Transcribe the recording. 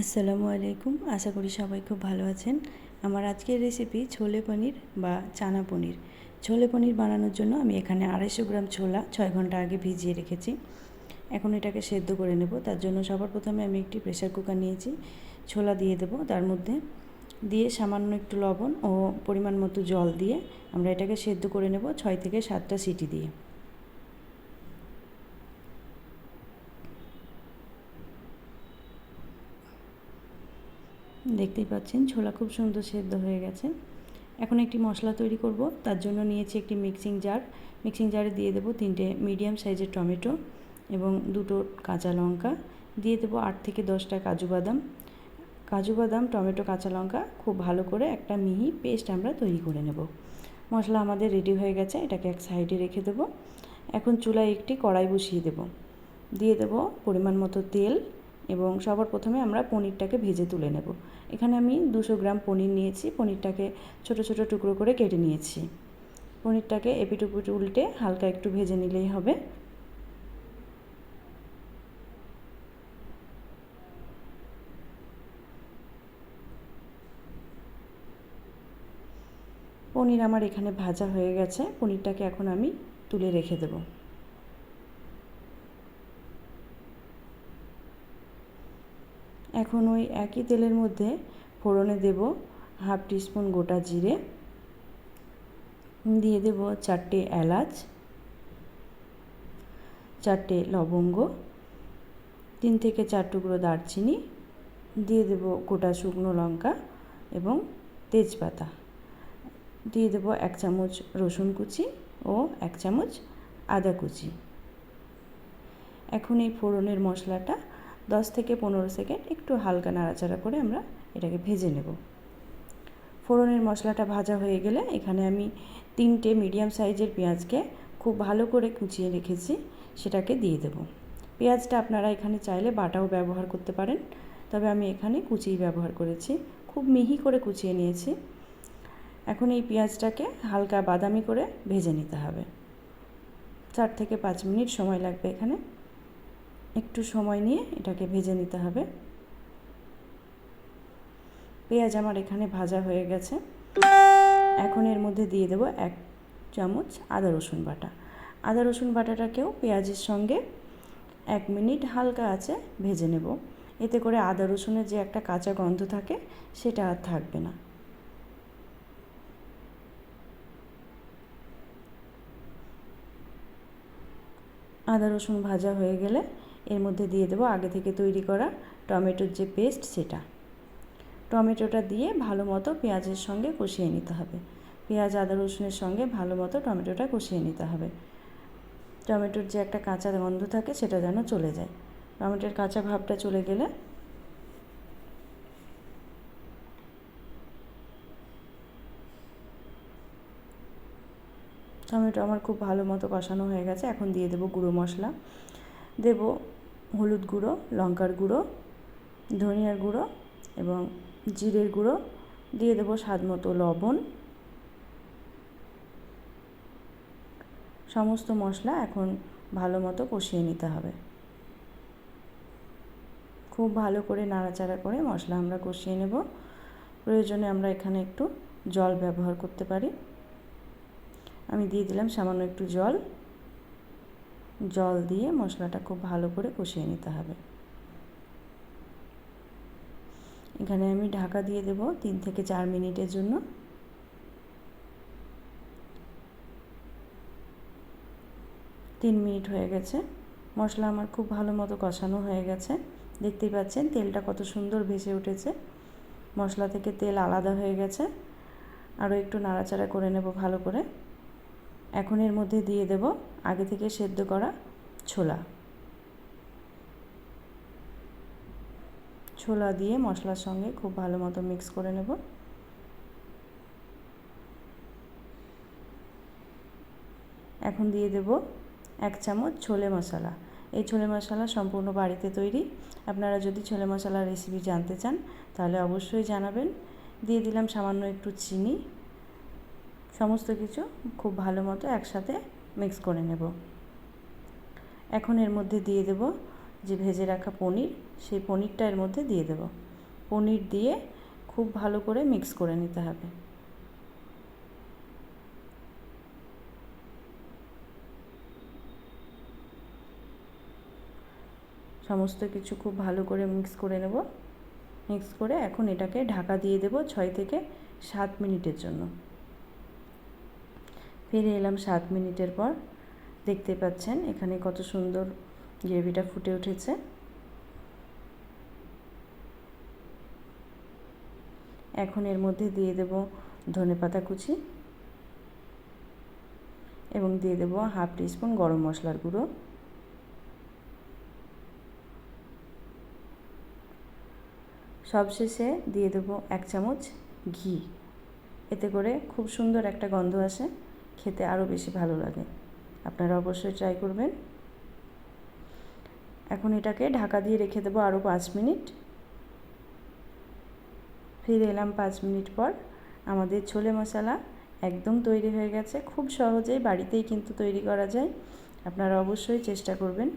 আসসালামু আলাইকুম। আশা করি সবাই খুব ভালো আছেন। আমার আজকের রেসিপি ছোলে পনির বা চানা পনির। ছোলে পনির বানানোর জন্য আমি এখানে 250 গ্রাম ছোলা 6 ঘন্টা আগে ভিজিয়ে রেখেছি। এখন এটাকে সেদ্ধ করে নেব। তার জন্য সবার প্রথমে আমি একটি প্রেসার কুকার নিয়েছি। ছোলা দিয়ে দেব, তার মধ্যে দিয়ে সামান্য একটু লবণ ও পরিমাণ মতো জল দিয়ে আমরা এটাকে সেদ্ধ করে নেব 6 থেকে 7টা সিটি দিয়ে। দেখতেই পাচ্ছেন ছোলা খুব সুন্দর সেদ্ধ হয়ে গেছে। এখন একটি মশলা তৈরি করব। তার জন্য নিয়েছি একটি মিক্সিং জার। মিক্সিং জারে দিয়ে দেবো 3টে মিডিয়াম সাইজের টমেটো এবং 2টো কাঁচা লঙ্কা। দিয়ে দেবো 8 থেকে 10টা কাজু বাদাম। কাজু বাদাম, টমেটো, কাঁচা লঙ্কা খুব ভালো করে একটা মিহি পেস্ট আমরা তৈরি করে নেব। মশলা আমাদের রেডি হয়ে গেছে, এটাকে এক সাইডে রেখে দেবো। এখন চুলায় একটি কড়াই বসিয়ে দেব। দিয়ে দেব পরিমাণ মতো তেল এবং সবার প্রথমে আমরা পনিরটাকে ভেজে তুলে নেব। এখানে আমি 200 গ্রাম পনির নিয়েছি। পনিরটাকে ছোট ছোট টুকরো করে কেটে নিয়েছি। পনিরটাকে এপিট ওপিট উল্টে হালকা একটু ভেজে নিলেই হবে। পনির আমার এখানে ভাজা হয়ে গেছে। পনিরটাকে এখন আমি তুলে রেখে দেব। এখন ওই একই তেলের মধ্যে ফোড়নে দেব হাফ টিস্পুন গোটা জিরে, দিয়ে দেব 4টে এলাচ, 4টে লবঙ্গ, 3 থেকে 4 টুকরো দারচিনি, দিয়ে দেব গোটা শুকনো লঙ্কা এবং তেজপাতা, দিয়ে দেব 1 চামচ রসুন কুচি ও 1 চামচ আদা কুচি। এখন এই ফোড়নের মশলাটা 10 থেকে 15 সেকেন্ড একটু হালকা নাড়াচাড়া করে আমরা এটাকে ভেজে নেব। ফোড়নের মশলাটা ভাজা হয়ে গেলে এখানে আমি 3টে মিডিয়াম সাইজের পেঁয়াজকে খুব ভালো করে কুচিয়ে রেখেছি, সেটাকে দিয়ে দেব। পেঁয়াজটা আপনারা এখানে চাইলে বাটাও ব্যবহার করতে পারেন, তবে আমি এখানে কুচিই ব্যবহার করেছি। খুব মিহি করে কুচিয়ে নিয়েছি। এখন এই পেঁয়াজটাকে হালকা বাদামি করে ভেজে নিতে হবে। 4 থেকে 5 মিনিট সময় লাগবে এখানে। একটু সময় নিয়ে এটাকে ভেজে নিতে হবে। পেঁয়াজ আমার এখানে ভাজা হয়ে গেছে। এখন এর মধ্যে দিয়ে দেব 1 চামচ আদা রসুন বাটা। আদা রসুন বাটাটাকেও পেঁয়াজের সঙ্গে 1 মিনিট হালকা আঁচে ভেজে নেব। এতে করে আদা রসুনের যে একটা কাঁচা গন্ধ থাকে সেটা আর থাকবে না। আদা রসুন ভাজা হয়ে গেলে এর মধ্যে দিয়ে দেব আগে থেকে তৈরি করা টমেটোর যে পেস্ট সেটা। টমেটোটা দিয়ে ভালো মতো পেঁয়াজের সঙ্গে কষিয়ে নিতে হবে। পেঁয়াজ আদা রসুনের সঙ্গে ভালো মতো টমেটোটা কষিয়ে নিতে হবে। টমেটোর যে একটা কাঁচা গন্ধ থাকে সেটা যেন চলে যায়। টমেটোর কাঁচা ভাবটা চলে গেলে টমেটো আমার খুব ভালো মতো কষানো হয়ে গেছে। এখন দিয়ে দেব গুঁড়ো মশলা। দেব হলুদ গুঁড়ো, লঙ্কার গুঁড়ো, ধনিয়ার গুঁড়ো এবং জিরের গুঁড়ো। দিয়ে দেব স্বাদ মতো লবণ। সমস্ত মশলা এখন ভালো মতো কষিয়ে নিতে হবে। খুব ভালো করে নাড়াচাড়া করে মশলা আমরা কষিয়ে নেব। প্রয়োজনে আমরা এখানে একটু জল ব্যবহার করতে পারি। আমি দিয়ে দিলাম সামান্য একটু জল। জল দিয়ে মশলাটা খুব ভালো করে কষিয়ে নিতে হবে। এখানে আমি ঢাকা দিয়ে দেব 3 থেকে 4 মিনিটের জন্য। 3 মিনিট হয়ে গেছে। মশলা আমার খুব ভালো মতো কষানো হয়ে গেছে। দেখতেই পাচ্ছেন তেলটা কত সুন্দর ভেসে উঠেছে। মশলা থেকে তেল আলাদা হয়ে গেছে। আরও একটু নাড়াচাড়া করে নেব ভালো করে। এখন এর মধ্যে দিয়ে দেব আগে থেকে সেদ্ধ করা ছোলা। ছোলা দিয়ে মশলার সঙ্গে খুব ভালো মতো মিক্স করে নেব। এখন দিয়ে দেব 1 চামচ ছোলে মশলা। এই ছোলে মশলা সম্পূর্ণ বাড়িতে তৈরি। আপনারা যদি ছোলে মশলার রেসিপি জানতে চান তাহলে অবশ্যই জানাবেন। দিয়ে দিলাম সামান্য একটু চিনি। সমস্ত কিছু খুব ভালো মতো একসাথে মিক্স করে নেব। এখন এর মধ্যে দিয়ে দেব যে ভেজে রাখা পনির, সেই পনিরটা এর মধ্যে দিয়ে দেব। পনির দিয়ে খুব ভালো করে মিক্স করে নিতে হবে। সমস্ত কিছু খুব ভালো করে মিক্স করে নেব। মিক্স করে এখন এটাকে ঢাকা দিয়ে দেব 6 থেকে 7 মিনিটের জন্য। ফিরে এলাম 7 মিনিটের পর। দেখতে পাচ্ছেন এখানে কত সুন্দর গ্রেভিটা ফুটে উঠেছে। এখন এর মধ্যে দিয়ে দেব ধনেপাতা কুচি এবং দিয়ে দেব হাফ টিস্পুন গরম মশলার গুঁড়ো। সবশেষে দিয়ে দেব 1 চামচ ঘি। এতে করে খুব সুন্দর একটা গন্ধ আসে, খেতে আরও বেশি ভালো লাগে। আপনারা অবশ্যই ট্রাই করবেন। এখন এটাকে ঢাকা দিয়ে রেখে দেবো আরও 5 মিনিট। ফিরে এলাম 5 মিনিট পর। আমাদের ছোলে মশলা একদম তৈরি হয়ে গেছে। খুব সহজেই বাড়িতেই কিন্তু তৈরি করা যায়। আপনারা অবশ্যই চেষ্টা করবেন।